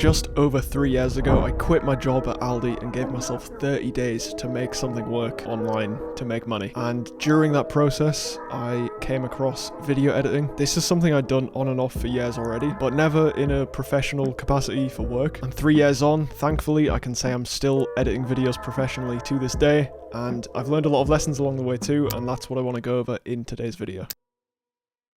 Just over 3 years ago, I quit my job at Aldi and gave myself 30 days to make something work online to make money. And during that process, I came across video editing. This is something I'd done on and off for years already, but never in a professional capacity for work. And 3 years on, thankfully, I can say I'm still editing videos professionally to this day. And I've learned a lot of lessons along the way too, and that's what I want to go over in today's video.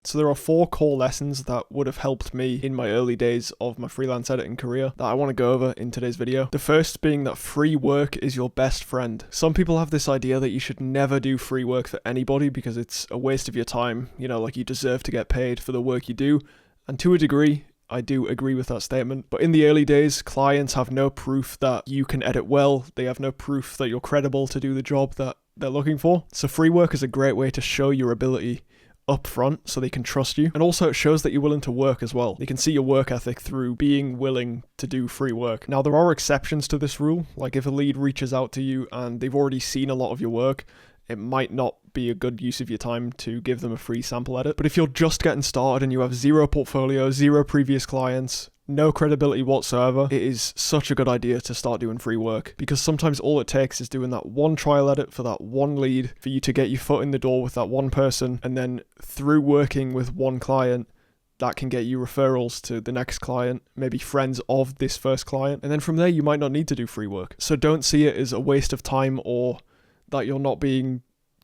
So there are 4 core lessons that would have helped me in my early days of my freelance editing career that I want to go over in today's video. The first being that free work is your best friend. Some people have this idea that you should never do free work for anybody because it's a waste of your time, you know, like you deserve to get paid for the work you do. And to a degree, I do agree with that statement. But in the early days, clients have no proof that you can edit well. They have no proof that you're credible to do the job that they're looking for. So free work is a great way to show your ability up front so they can trust you, and also it shows that you're willing to work as well. You can see your work ethic through being willing to do free work. Now there are exceptions to this rule, like if a lead reaches out to you and they've already seen a lot of your work, it might not be a good use of your time to give them a free sample edit. But if you're just getting started and you have 0 portfolio, 0 previous clients, no credibility whatsoever, it is such a good idea to start doing free work, because sometimes all it takes is doing that one trial edit for that one lead for you to get your foot in the door with that one person, and then through working with one client, that can get you referrals to the next client, maybe friends of this first client, and then from there you might not need to do free work. So don't see it as a waste of time or that you're not being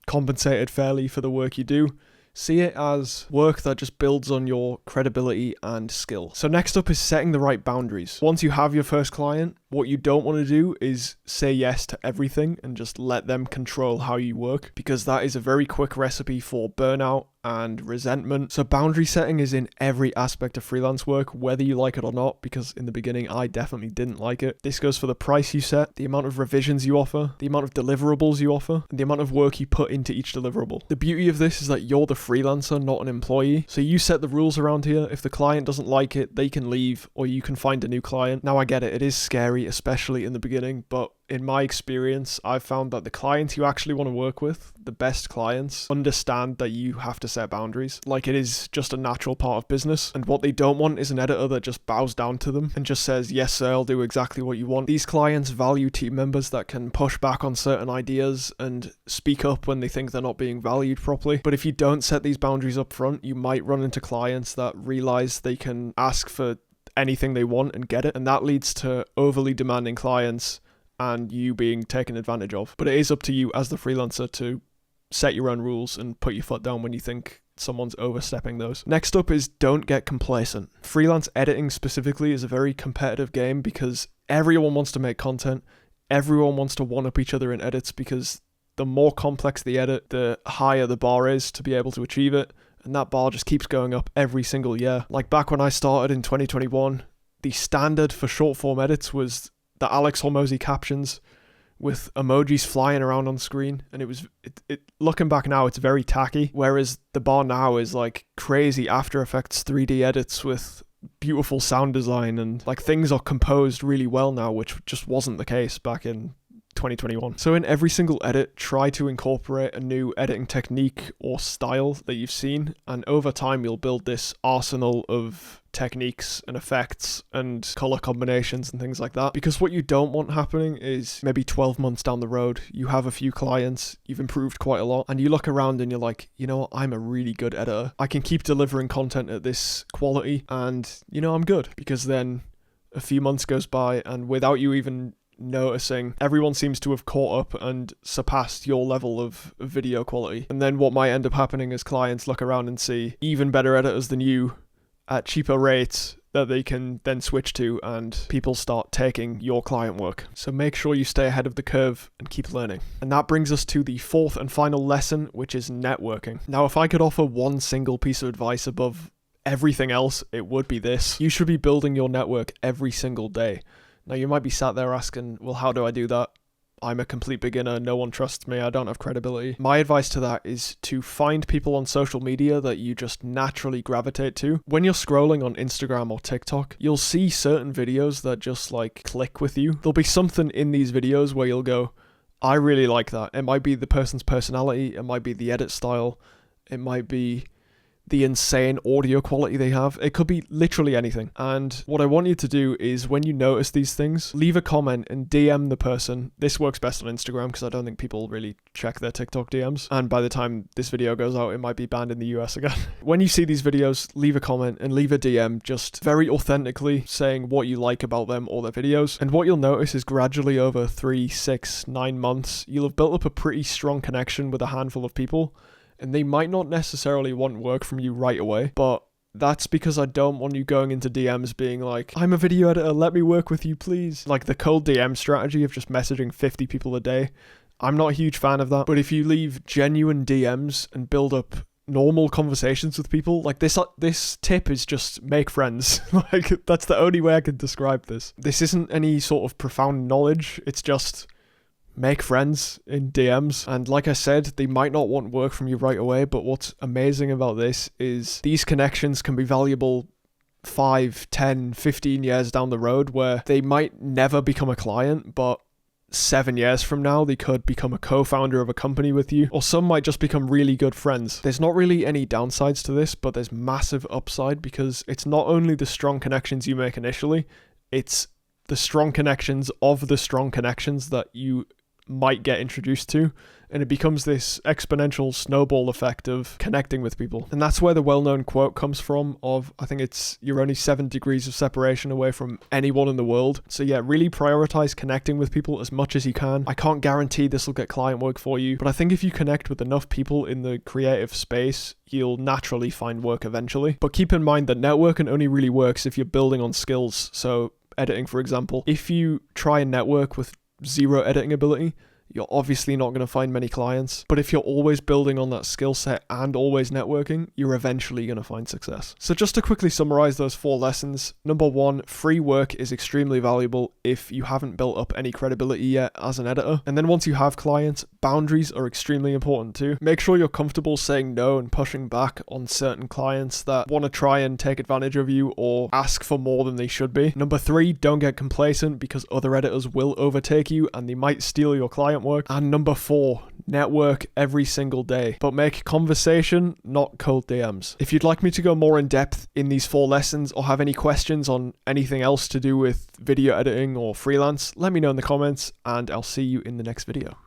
compensated fairly for the work you do. See it as work that just builds on your credibility and skill. So next up is setting the right boundaries. Once you have your first client, what you don't want to do is say yes to everything and just let them control how you work, because that is a very quick recipe for burnout and resentment. So boundary setting is in every aspect of freelance work, whether you like it or not, because in the beginning I definitely didn't like it. This goes for the price you set, the amount of revisions you offer, the amount of deliverables you offer, and the amount of work you put into each deliverable. The beauty of this is that you're the freelancer, not an employee. So you set the rules around here. If the client doesn't like it, they can leave or you can find a new client. Now I get it, it is scary, especially in the beginning, but in my experience, I've found that the clients you actually want to work with, the best clients, understand that you have to set boundaries. Like, it is just a natural part of business. And what they don't want is an editor that just bows down to them and just says, yes, sir, I'll do exactly what you want. These clients value team members that can push back on certain ideas and speak up when they think they're not being valued properly. But if you don't set these boundaries up front, you might run into clients that realize they can ask for anything they want and get it. And that leads to overly demanding clients and you being taken advantage of. But it is up to you as the freelancer to set your own rules and put your foot down when you think someone's overstepping those. Next up is don't get complacent. Freelance editing specifically is a very competitive game because everyone wants to make content. Everyone wants to one-up each other in edits because the more complex the edit, the higher the bar is to be able to achieve it. And that bar just keeps going up every single year. Like back when I started in 2021, the standard for short form edits was the Alex Hormozy captions with emojis flying around on screen, and it looking back now, it's very tacky, whereas the bar now is like crazy After Effects 3D edits with beautiful sound design, and like things are composed really well now, which just wasn't the case back in 2021. So in every single edit, try to incorporate a new editing technique or style that you've seen, and over time you'll build this arsenal of techniques and effects and color combinations and things like that. Because what you don't want happening is maybe 12 months down the road, you have a few clients, you've improved quite a lot, and you look around and you're like, you know what, I'm a really good editor. I can keep delivering content at this quality and, you know, I'm good. Because then a few months goes by and without you even noticing, everyone seems to have caught up and surpassed your level of video quality. And then what might end up happening is clients look around and see even better editors than you at cheaper rates that they can then switch to, and people start taking your client work. So make sure you stay ahead of the curve and keep learning. And that brings us to the 4th and final lesson, which is networking. Now, if I could offer one single piece of advice above everything else, it would be this. You should be building your network every single day. Now, you might be sat there asking, well, how do I do that? I'm a complete beginner, no one trusts me, I don't have credibility. My advice to that is to find people on social media that you just naturally gravitate to. When you're scrolling on Instagram or TikTok, you'll see certain videos that just like click with you. There'll be something in these videos where you'll go, I really like that. It might be the person's personality, it might be the edit style, it might be the insane audio quality they have. It could be literally anything. And what I want you to do is when you notice these things, leave a comment and DM the person. This works best on Instagram because I don't think people really check their TikTok DMs. And by the time this video goes out, it might be banned in the US again. When you see these videos, leave a comment and leave a DM just very authentically saying what you like about them or their videos. And what you'll notice is gradually over 3, 6, 9 months, you'll have built up a pretty strong connection with a handful of people. And they might not necessarily want work from you right away, but that's because I don't want you going into DMs being like, I'm a video editor, let me work with you, please. Like the cold DM strategy of just messaging 50 people a day. I'm not a huge fan of that. But if you leave genuine DMs and build up normal conversations with people, like this tip is just make friends. Like that's the only way I can describe this. This isn't any sort of profound knowledge. It's just make friends in DMs. And like I said, they might not want work from you right away, but what's amazing about this is these connections can be valuable 5, 10, 15 years down the road, where they might never become a client, but 7 years from now, they could become a co-founder of a company with you, or some might just become really good friends. There's not really any downsides to this, but there's massive upside because it's not only the strong connections you make initially, it's the strong connections of the strong connections that you might get introduced to, and it becomes this exponential snowball effect of connecting with people. And that's where the well-known quote comes from of, I think it's, you're only 7 degrees of separation away from anyone in the world. So yeah, really prioritize connecting with people as much as you can. I can't guarantee this will get client work for you, but I think if you connect with enough people in the creative space, you'll naturally find work eventually. But keep in mind that networking only really works if you're building on skills. So editing, for example, if you try and network with 0 editing ability, you're obviously not going to find many clients. But if you're always building on that skill set and always networking, you're eventually going to find success. So just to quickly summarize those 4 lessons. Number 1, free work is extremely valuable if you haven't built up any credibility yet as an editor. And then once you have clients, boundaries are extremely important too. Make sure you're comfortable saying no and pushing back on certain clients that want to try and take advantage of you or ask for more than they should be. Number 3, don't get complacent because other editors will overtake you and they might steal your client work. And number 4, network every single day, but make conversation, not cold DMs. If you'd like me to go more in depth in these 4 lessons or have any questions on anything else to do with video editing or freelance, let me know in the comments and I'll see you in the next video.